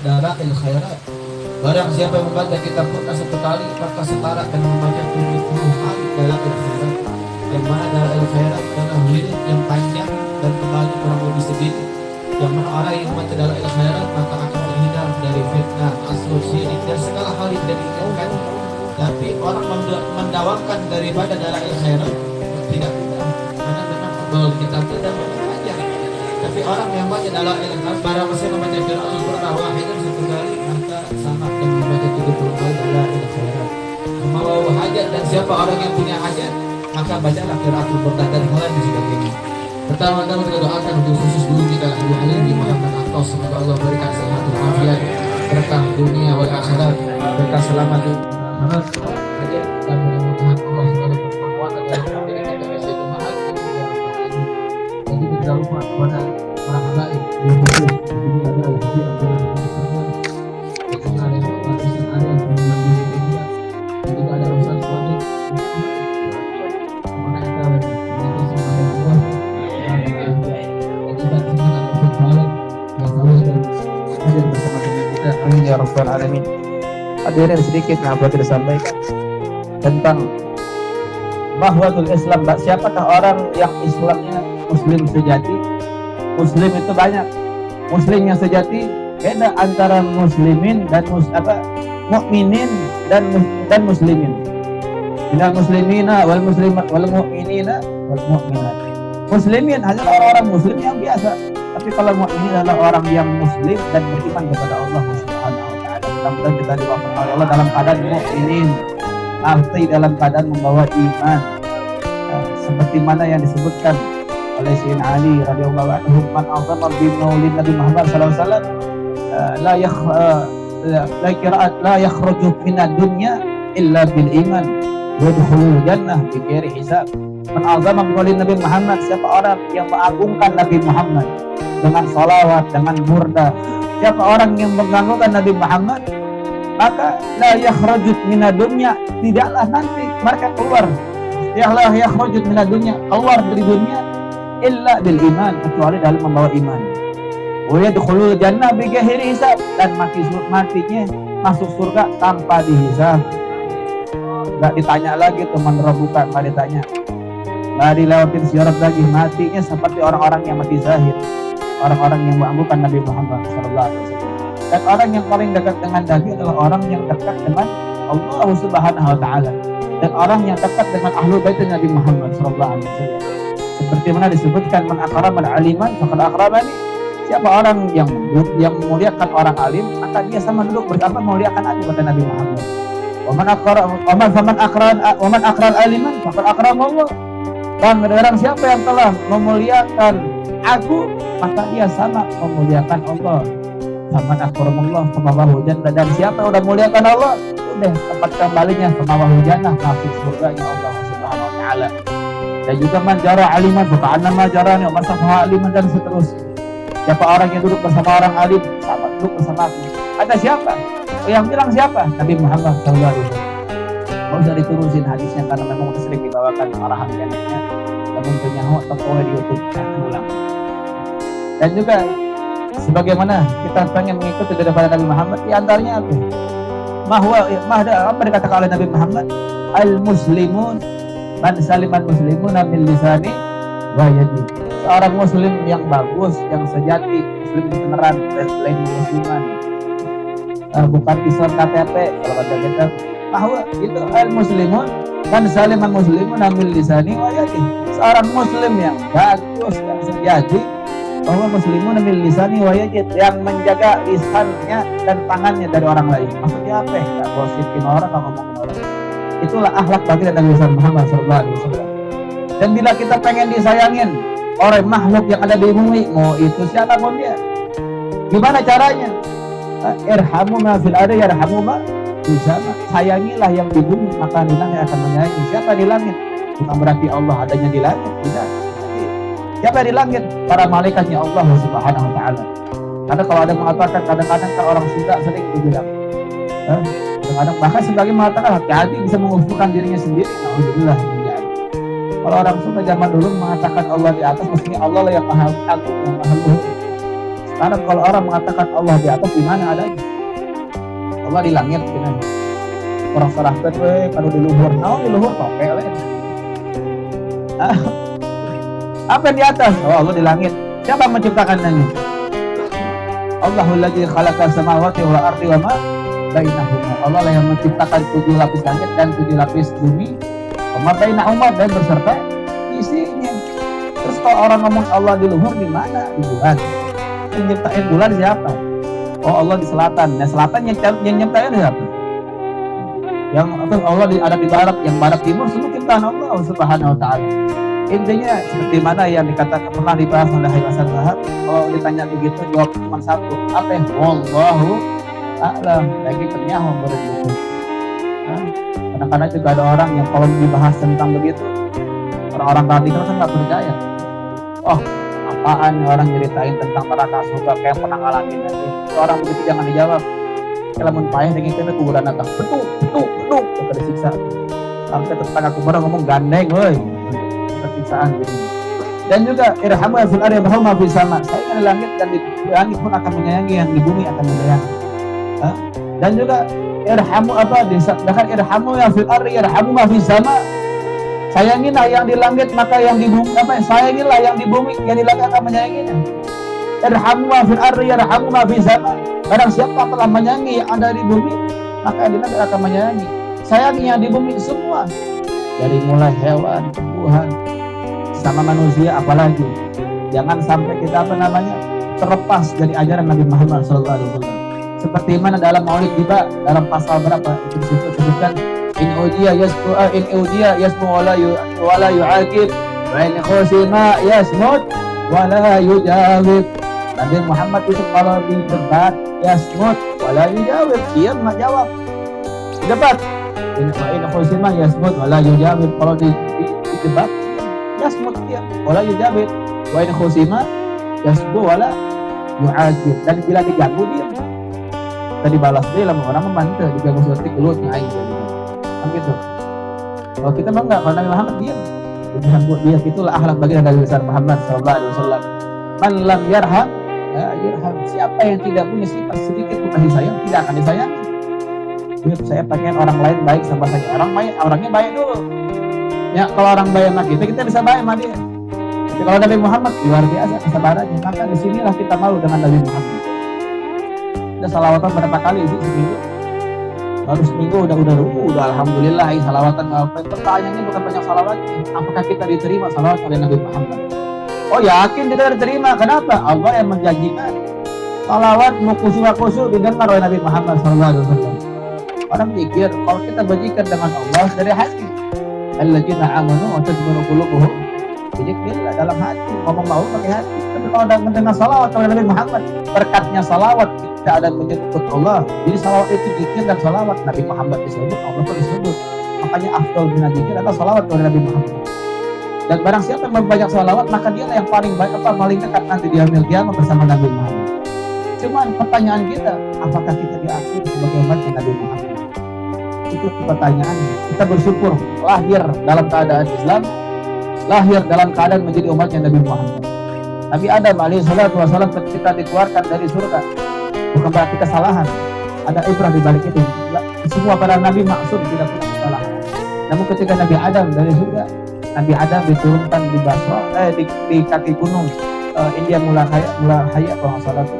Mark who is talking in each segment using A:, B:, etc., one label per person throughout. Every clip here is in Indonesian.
A: dalail khairat. Barang siapa yang membaca kitab Quran 1 kali, maka setara dengan membaca 70 kali dalail khairat. Yang mana dalail khairat adalah wirid yang panjang dan kembali kurang lebih sedikit. Yang mana orang yang membaca dalail khairat maka akan terhindar dari fitnah, asal syirik dan segala hal yang tidak diinginkan. Tapi orang mendawamkan daripada dalail khairat tidak mudah, karena memang kalau kitab tidak panjang. Tapi orang yang baca dalail khairat, barang siapa membaca qiraatul Qur'an wahidan 1 kali, maka sama dengan membaca 70 kali dalail khairat. Membawa hajat, dan siapa orang yang punya hajat, maka bacalah qiraatul Qur'an dan hal lain sebagainya. Pertama-tama kita doakan untuk khusus guru kita Abu Halim Muhammad Atos, semoga Allah berikan sehat walafiat, berkah dunia wal akhirat, berkah selamat di akhirat, hajat, dan mudah-mudahan Allah selalu berkekuatan dalam memberikan kita sesuatu mahal dan juga tidak lupa kepada para habaib yang khusus di sini ada Al-Habib Abdul Rahman Mustafa, di sini ada Bapak Ustaz Arya yang mengambil media, dan juga ada Ustaz Swadik, kepada kita menjadi semangat Allah. Amin ya rabbal alamin. Hadirin, sedikit yang Abah tidak sampaikan tentang bahwatul Islam. Siapakah orang yang Islamnya muslim sejati? Muslim itu banyak. Muslim yang sejati beda antara muslimin dan mukminin dan muslimin. Minal muslimina wal muslimat wal mu'minina wal mu'minat. Muslimin adalah orang-orang muslim yang biasa. Tapi kalau mukmin adalah orang yang muslim dan beriman kepada Allah Subhanahu wa taala. Mudah-mudahan kita diwafaqkan oleh Allah dalam keadaan mukminin, arti dalam keadaan membawa iman. Seperti mana yang disebutkan oleh Sayyidina Ali radhiyallahu anhu, man azama bi maulid Nabi Muhammad sallallahu alaihi wasallam la yakhruju minad dunya illa bil iman wa yadkhulul jannah bi ghairi hisab. Man azama bi maulid Nabi Muhammad, siapa orang yang mengagungkan Nabi Muhammad dengan salawat, dengan murda, siapa orang yang mengagungkan Nabi Muhammad, maka la yakhrujut minad dunya, tidaklah nanti mereka keluar, la yakhrujut minad dunya, keluar dari dunia illa bil iman, kecuali dalam membawa iman. Wa yadkhulul jannah bi ghairi hisab, dan matinya masuk surga tanpa dihisab. Enggak ditanya lagi teman rebukan, enggak ditanya, enggak dilewatin syarat lagi, matinya seperti orang-orang yang mati zahir, orang-orang yang mengagungkan Nabi Muhammad sallallahu alaihi wasallam. Dan orang yang paling dekat dengan Nabi adalah orang yang dekat dengan Allah Subhanahu wa taala, dan orang yang dekat dengan ahlul bait Nabi Muhammad sallallahu alaihi wasallam. Seperti mana disebutkan, man akrama aliman faqad akramani. Siapa orang yang memuliakan orang alim, maka dia sama duduk bersama memuliakan aku, kata Nabi Muhammad. Wa man akram aliman faqad akrama Allah. Dan barang siapa yang telah memuliakan aku, maka dia sama memuliakan Allah. Faman akramallah famawahu jannah, dan siapa yang udah muliakan Allah, udah tempat kembalinya famawahu jannah, masuk surganya Allah Subhanahu wa taala. Dan juga man jara aliman faka'anna ma jarani wa man safaha aliman, dan seterusnya. Siapa orang yang duduk bersama orang alim, sama duduk bersama aku. Ada siapa? Yang bilang siapa? Nabi Muhammad sallallahu alaihi wasallam. Mau usah diturusin hadisnya karena memang sering dibawakan arahan jangannya. Namun penyawa toko di YouTube jangan ulang. Dan juga sebagaimana kita pengen mengikuti daripada Nabi Muhammad, di antaranya apa dikatakan oleh Nabi Muhammad, al-muslimun man saliman muslimuna min lisani wa yadi. Seorang muslim yang bagus, yang sejati, muslim beneran, lain musliman, bukan Islam KTP kalau kata kita, bahwa itu al-muslimun man saliman muslimuna min lisani wa yadi. Seorang muslim yang bagus, yang sejati, bahwa muslimun min lisani wa yadi, yang menjaga lisannya dan tangannya dari orang lain. Maksudnya apa? Enggak gosipin orang, enggak ngomongin orang. Itulah akhlak baginda Nabi Muhammad sallallahu alaihi wasallam. Dan bila kita pengen disayangin oleh makhluk yang ada di bumi, mau itu siapapun dia, gimana caranya? Irhamu ma fil ardi yarhamu ma fis sama. Sayangilah yang di bumi, maka di langit akan menyayangi. Siapa di langit? Bukan berarti Allah adanya di langit, tidak. Siapa di langit? Para malaikatnya Allah Subhanahu wa taala. Karena kalau ada mengatakan, kadang-kadang kan orang Sunda sering dibilang, kadang-kadang bahkan sebagai mengatakan hati-hati bisa mengusulkan dirinya sendiri. Alhamdulillah. Kalau orang Sunda zaman dulu mengatakan Allah di atas, maksudnya Allah lah yang maha agung, yang maha luhur.
B: Karena kalau orang mengatakan Allah di atas, di mana adanya? Allah di langit, dengan orang salahkan, kalau di luhur, di luhur pakai lain. Apa yang di atas? Oh, Allah di langit. Siapa yang menciptakan langit? Allahul ladzi khalaqa samawati wal ardi wa ma bainahuma. Allah lah yang menciptakan 7 lapis langit dan 7 lapis bumi. Wa ma bainahuma, dan berserta isinya. Terus kalau orang ngomong Allah di luhur, di mana? Di bulan. Yang nyiptain bulan siapa? Oh, Allah di selatan. Nah, selatan yang nyiptain siapa? Yang Allah ada di barat, yang barat timur semua ciptaan Allah Subhanahu wa taala. Intinya seperti mana yang dikatakan pernah dibahas oleh Hasan Wahab, kalau ditanya begitu jawab cuma satu, apa? Wallahu a'lam. Lagi ternyaho begitu. Kadang-kadang juga ada orang yang kalau dibahas tentang begitu, orang-orang radikal kan nggak percaya. Oh, apaan orang nyeritain tentang neraka surga kayak pernah ngalamin nanti. Orang begitu jangan dijawab. Kalau mun payah dengan kita kuburan datang, betul, kita disiksa. Sampai tetangga kuburan ngomong gandeng, woi. Siksaan gitu. Dan juga irhamu fil ardi wa fis sama. Saya di langit dan di langit pun akan menyayangi, yang di bumi akan menyayangi. Dan juga irhamu irhamu ya fil ardi irhamu ma fis sama. Sayangilah yang di langit maka yang di bumi sayangilah yang di bumi, yang di langit akan menyayanginya. Irhamu ma fil ardi irhamu ma fis sama. Barang siapa telah menyayangi yang ada di bumi, maka yang di langit akan menyayangi. Sayangi yang di bumi semua. Dari mulai hewan, tumbuhan, sama manusia, apalagi jangan sampai kita terlepas dari ajaran Nabi Muhammad SAW. Seperti mana dalam Maulid juga, dalam pasal berapa itu disebutkan, in udiya yasmu wala yu'aqib wa in khusima yasmut wala yujawib. Nabi Muhammad itu kalau di debat yasmut wala yujawib, diam nggak jawab. Di debat in khusima yasmut wala yujawib, kalau di debat yasmut dia wala yujawib, wa in khusima yasbu wala yu'aqib, dan bila diganggu dia tadi balas dia lah, orang membantu diganggu seperti gelutnya aing kan gitu. Kalau kita mah enggak, kalau Nabi Muhammad diam, diganggu dia, itulah akhlak baginda Nabi besar Muhammad sallallahu alaihi wasallam. Man lam yarham ya yurham. Siapa yang tidak punya sifat sedikit pun kasih sayang, tidak akan disayangi. Saya pengen orang lain baik sama saya, orangnya baik dulu. Ya, kalau orang baik sama kita bisa baik sama dia. Tapi kalau Nabi Muhammad luar biasa kesabarannya, maka disinilah kita malu dengan Nabi Muhammad. Udah salawatan berapa kali sih seminggu? Baru seminggu udah alhamdulillah salawatan. Pertanyaannya bukan banyak salawatnya, apakah kita diterima salawat oleh Nabi Muhammad? Oh yakin kita diterima. Kenapa? Allah yang menjanjikan salawat mukusu didengar oleh Nabi Muhammad SAW. Orang pikir kalau kita bajikan dengan Allah dari hati, alladzina amanu wa tatma'innu qulubuhum bi dzikrillah, dalam hati, ngomong mau pakai hati. Tapi kalau ada mendengar salawat oleh Nabi Muhammad, berkatnya salawat tidak ada menyebut Allah. Jadi salawat itu zikir dan salawat. Nabi Muhammad disebut, Allah pun disebut. Makanya afdal min dzikir adalah salawat oleh Nabi Muhammad. Dan barang siapa yang memperbanyak salawat, maka dialah yang paling baik, paling dekat nanti di hari kiamat bersama Nabi Muhammad. Cuman pertanyaan kita, apakah kita diakui sebagai umat Nabi Muhammad? Itu pertanyaannya. Kita bersyukur lahir dalam keadaan Islam, lahir dalam keadaan menjadi umatnya Nabi Muhammad. Nabi Adam alaihissalam ketika dikeluarkan dari surga, bukan berarti kesalahan, ada ibrah di balik itu. Semua para nabi maksum, tidak pernah kesalahan. Namun ketika Nabi Adam dari surga, Nabi Adam diturunkan di Basra, di kaki gunung India Mulahaya kalau nggak salah tuh,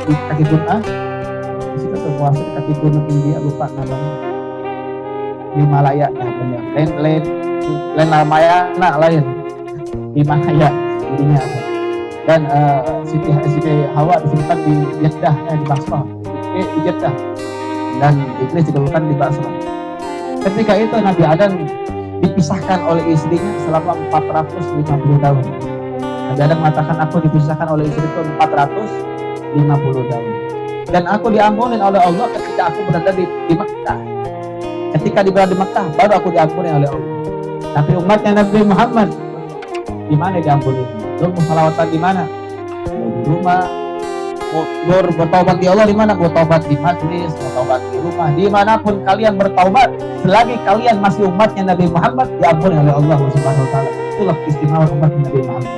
B: di kaki gunung di situ tuh, puasa di kaki gunung India, lupa namanya, Himalaya, nah benar, lain Himalaya dirinya ada. Dan Siti Hawa disebutkan di Jeddah, di Basra, di Jeddah, dan Iblis dikeluarkan di Basra. Ketika itu Nabi Adam dipisahkan oleh istrinya selama 450 tahun. Nabi Adam mengatakan, aku dipisahkan oleh istriku 450 tahun. Dan aku diampuni oleh Allah ketika aku berada di Mekah. Ketika berada di Mekah, baru aku diampuni oleh Allah. Tapi umatnya Nabi Muhammad, di mana diampuni? Lu mau salawatan di mana? Di rumah. Mau bertaubat di Allah di mana? Bertaubat di majlis, bertaubat di rumah, dimanapun kalian bertaubat, selagi kalian masih umatnya Nabi Muhammad, diampuni oleh Allah Subhanahu wa taala. Itulah keistimewaan umat Nabi Muhammad.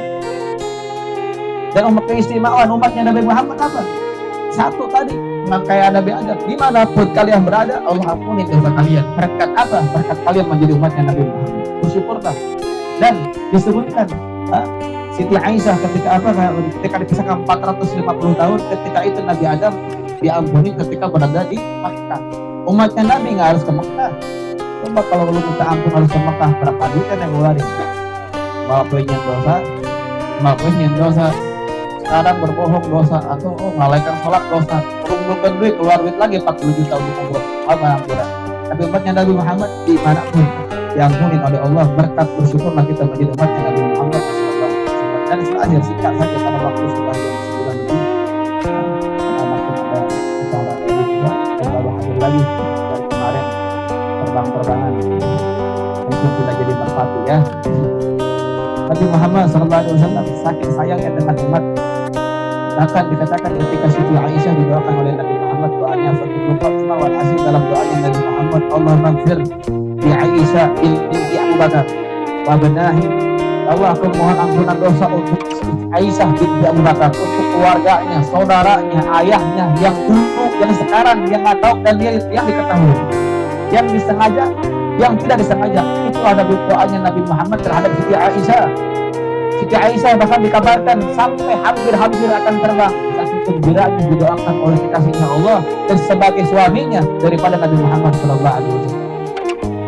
B: Dan keistimewaan umatnya Nabi Muhammad apa? Satu tadi, kayak Nabi Adam, dimanapun kalian berada, Allah ampuni dosa kalian. Berkat apa? Berkat kalian menjadi umatnya Nabi Muhammad. Bersyukurlah. Dan disebutkan Siti Aisyah ketika dikisahkan 450 tahun, ketika itu Nabi Adam diampuni ketika berada di Makkah. Umatnya Nabi nggak harus ke Makkah. Coba kalau lu minta ampun harus ke Makkah, berapa duit kan yang ngeluarin? Maafin dosa, sekarang berbohong dosa, atau melalaikan sholat dosa, kumpulkan duit, keluar duit lagi 40 juta untuk umroh, apa ampunan. Tapi umatnya Nabi Muhammad dimanapun diampuni oleh Allah. Berkat bersyukurlah kita menjadi umatnya Nabi Muhammad SAW. Dan terakhir singkat saja karena waktu sudah jam 9 lebih. Makin ada acara ini juga, dan baru hadir lagi dari kemarin terbang-terbangan. Mungkin tidak jadi merpati ya. Nabi Muhammad SAW saking sayangnya dengan umat, bahkan dikatakan ketika Siti Aisyah didoakan oleh Nabi Muhammad, doanya Fatul Fatimah wal Aziz, dalam doanya Nabi Muhammad, Allah maghfir di Aisyah binti Abu Bakar wa benahi, Allah aku mohon ampunan dosa untuk Aisyah binti Abu Bakar, untuk keluarganya, saudaranya, ayahnya yang dulu, yang sekarang, yang nggak tahu, dan dia yang diketahui, yang disengaja, yang tidak disengaja. Itu ada doanya Nabi Muhammad terhadap Siti Aisyah. Siti Aisyah bahkan dikabarkan sampai hampir akan terbang, saking gembiranya didoakan oleh kekasihnya Allah dan sebagai suaminya daripada Nabi Muhammad SAW.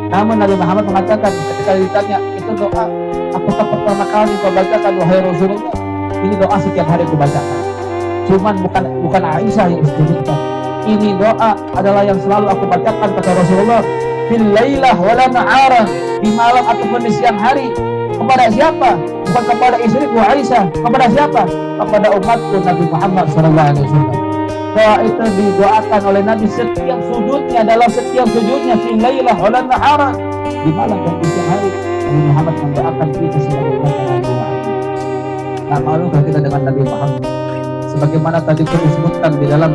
B: Namun Nabi Muhammad mengatakan ketika ditanya, itu doa apakah pertama kali kau bacakan wahai Rasulullah? Ini doa setiap hari kau bacakan. Cuman bukan Aisyah yang disebutkan. Ini doa adalah yang selalu aku bacakan kata Rasulullah, fil lailah wala na'ara, di malam ataupun di siang hari. Kepada siapa? Bukan kepada istriku Aisyah. Kepada siapa? Kepada umatku Nabi Muhammad SAW. Doa itu didoakan oleh Nabi setiap sujudnya, dalam setiap sujudnya, fil lailah wala na'ara, di malam dan di siang hari. Nabi Muhammad mendoakan kita sebagai umat Nabi Muhammad. Tak malukah kita dengan Nabi Muhammad? Sebagaimana tadi pun disebutkan di dalam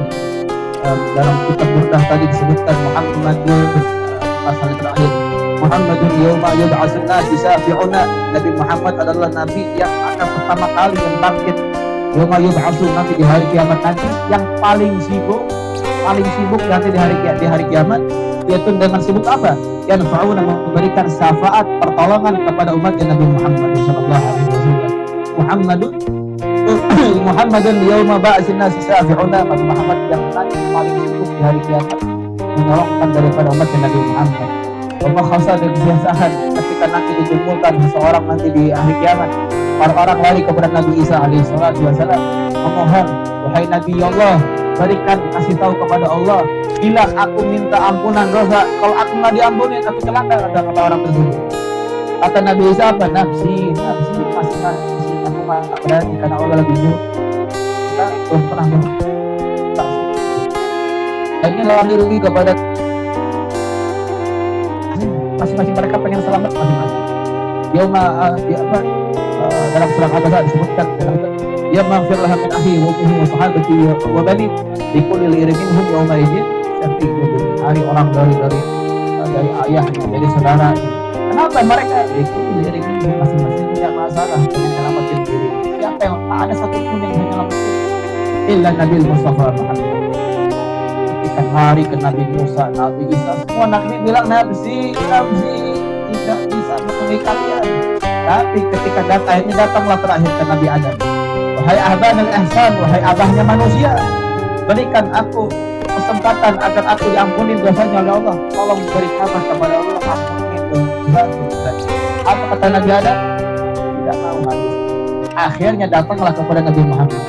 B: kitab Burdah tadi disebutkan Muhammadun, pasal terakhir, Muhammadun yawma yub'atsun nasi syafi'una. Nabi Muhammad adalah nabi yang akan pertama kali yang bangkit yawma yub'atsun, nanti di hari kiamat nanti, yang paling sibuk nanti di hari kiamat, yaitu dengan sibuk apa? Yang fa'una, memberikan syafaat pertolongan kepada umatnya Nabi Muhammad sallallahu alaihi wasallam. Muhammadun yawma ba'atsun nasi syafi'una. Nabi Muhammad yang nanti paling sibuk di hari kiamat menolongkan daripada umatnya Nabi Muhammad. Allah khasa dan kebiasaan ketika nanti dijemputkan seseorang nanti di hari kiamat, orang-orang lari kepada Nabi Isa alaihissalatu wassalam, memohon, wahai Nabi Allah, berikan, kasih tahu kepada Allah, bila aku minta ampunan dosa, kalau aku nggak diampuni aku celaka, kata orang tersebut. Kata Nabi Isa apa? Nafsi, masing-masing, aku nggak berani karena Allah lebih jauh. Kita belum pernah akhirnya lari rugi kepada masing-masing, mereka pengen selamat masing-masing. Dalam surah Al-Baqarah disebutkan, ya maghfir laha min akhi wa ummihi wa sahabati wa bani likulli lirin minhum yawma idin syafi'un. Hari orang dari ayahnya, dari saudara. Kenapa mereka likulli lirin minhum, masing-masing punya masalah dengan menyelamatkan diri. Siapa yang tak ada satu pun yang menyelamatkan illa Nabi Mustafa Muhammad. Hari ke Nabi Musa, Nabi Isa, semua Nabi bilang nafsi, tidak bisa menemui kalian. Tapi ketika akhirnya datanglah terakhir ke Nabi Adam, wahai abah dan ihsan, wahai abahnya manusia, berikan aku kesempatan agar aku diampuni dosanya oleh Allah. Tolong beri kabar kepada Allah, ampuni dosa. Apa kata Nabi Adam? Tidak mau habis. Akhirnya datanglah kepada Nabi Muhammad.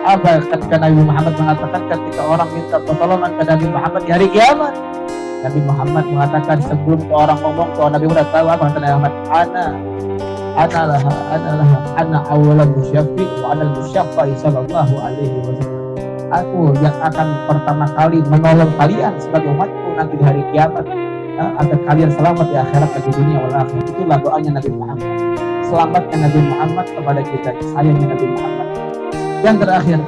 B: Apa ketika Nabi Muhammad mengatakan ketika orang minta pertolongan ke Nabi Muhammad di hari kiamat, Nabi Muhammad mengatakan sebelum orang ngomong, kalau Nabi Muhammad tahu apa kata Nabi Muhammad? Ana awalan musyaffi wa ana al-musyaffi sallallahu alaihi wasallam. Aku yang akan pertama kali menolong kalian sebagai umatku nanti di hari kiamat, agar kalian selamat di akhirat dan di dunia wal akhirah. Itulah doanya Nabi Muhammad. Selamatnya Nabi Muhammad kepada kita, sayangnya Nabi Muhammad. Yang terakhir,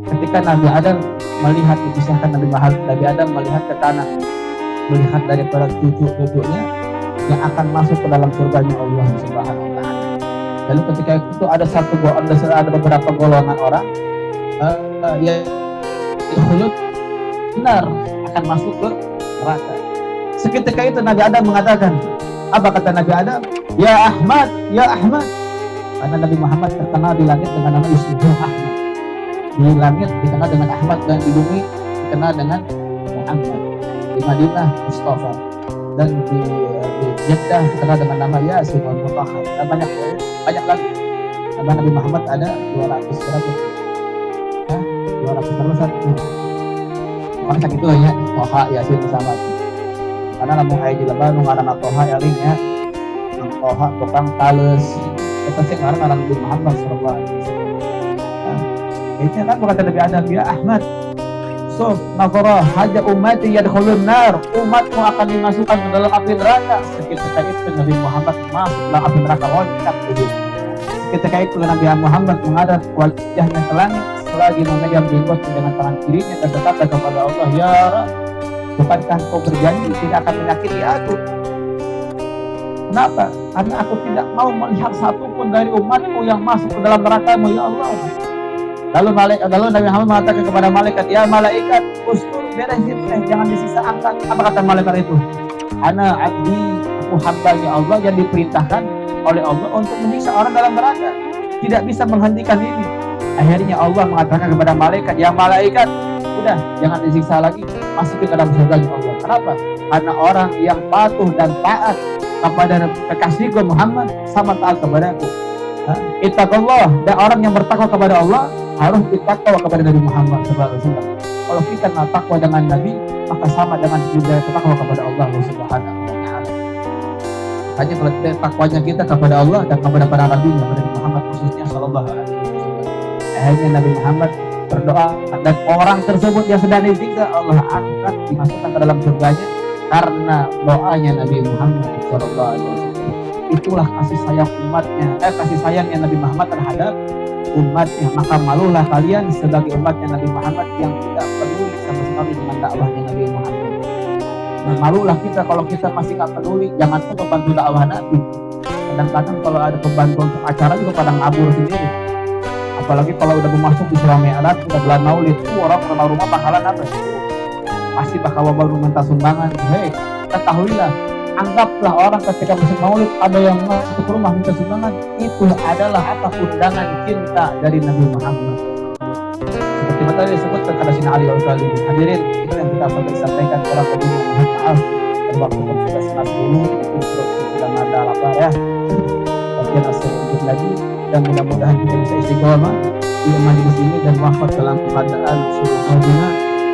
B: ketika Nabi Adam melihat, dipisahkan Nabi Adam melihat ke tanah, melihat daripada cucu-cucunya yang akan masuk ke dalam surganya Allah Subhanahu wa Ta'ala. Lalu ketika itu ada beberapa golongan orang yang khulud benar akan masuk ke neraka. Seketika itu Nabi Adam mengatakan, apa kata Nabi Adam? Ya Ahmad, ya Ahmad. Karena Nabi Muhammad terkenal di langit dengan nama Yusuf Ahmad. Di langit dikenal dengan Ahmad dan di bumi dikenal dengan Muhammad. Di Madinah Mustafa dan di Jeddah dikenal dengan nama Yasin wal Mutahhar. Dan banyak lagi. Nama Nabi Muhammad ada 200 Makanya sakit itu ya Toha Yasin bersama. Karena namun ayat juga baru ngaran Toha ya linknya Toha tukang tales. Kita sih ngaran Nabi Muhammad sallallahu alaihi wasallam. Ini kan berkata Nabi Adam, ya Ahmad, so nazara haja ummati yadkhulun nar, umatmu akan dimasukkan ke dalam api neraka. Seketika itu Nabi Muhammad masuk dalam api neraka loncat ke situ. Seketika itu Nabi Muhammad menghadap wajahnya ke langit selagi memegang jenggot dengan tangan kirinya dan berkata kepada Allah, ya Rabb, bukankah kau berjanji tidak akan menyakiti aku? Kenapa? Karena aku tidak mau melihat satupun dari umatku yang masuk ke dalam neraka-Mu, ya Allah. Lalu Nabi Muhammad mengatakan kepada malaikat, ya malaikat, ustur beresin, jangan disiksa, angkat. Apa kata malaikat itu? Ana abdi, aku hambanya Allah yang diperintahkan oleh Allah untuk menyiksa orang dalam neraka. Tidak bisa menghentikan ini. Akhirnya Allah mengatakan kepada malaikat, ya malaikat, udah jangan disiksa lagi, masukin ke dalam surga Allah. Kenapa? Karena orang yang patuh dan taat kepada kekasihku Muhammad sama taat kepadaku. Ittaqullah, dan orang yang bertakwa kepada Allah harus bertakwa kepada Nabi Muhammad SAW. Kalau kita nggak takwa dengan Nabi, maka sama dengan kita bertakwa kepada Allah Subhanahu wa Ta'ala. Hanya kalau takwanya kita kepada Allah dan kepada para Nabi, kepada Nabi Muhammad khususnya Sallallahu Alaihi Wasallam. Akhirnya Nabi Muhammad berdoa dan orang tersebut yang sedang disiksa Allah angkat dimasukkan ke dalam surganya karena doanya Nabi Muhammad Sallallahu Alaihi Wasallam. Itulah kasih sayang umatnya, kasih sayangnya Nabi Muhammad terhadap umatnya. Maka malulah kalian sebagai umatnya Nabi Muhammad yang tidak peduli sama sekali dengan dakwahnya Nabi Muhammad. Nah, malulah kita kalau kita masih nggak peduli. Jangan lupa bantu dakwah Nabi. Kadang-kadang kalau ada pembantu untuk acara juga pada ngabur sendiri. Apalagi kalau udah masuk di Surah Mi'raj, udah bulan Maulid, orang rumah bakalan apa? Pasti bakal baru minta sumbangan. Hei, ketahuilah, anggaplah orang ketika masuk Maulid ada yang masuk ke rumah minta sumbangan, itu adalah apa? Undangan cinta dari Nabi Muhammad. Seperti tadi disebut kepada Sina Ali al-Ghazali. Hadirin, itu yang kita perlu sampaikan orang kedua. Mohon maaf dan waktu pun sudah 11:10, itu sudah ada lapar ya. Bagian asal lagi. Dan mudah-mudahan kita bisa istiqomah di majelis ini dan wafat dalam keadaan surga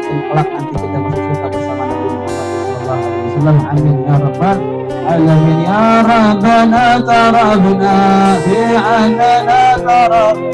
B: dan kelak nanti kita masuk surga bersama Nabi Muhammad sallallahu alaihi wasallam. Amin ya rabbal alamin. Ya rabbana tarabna fi anana tarabna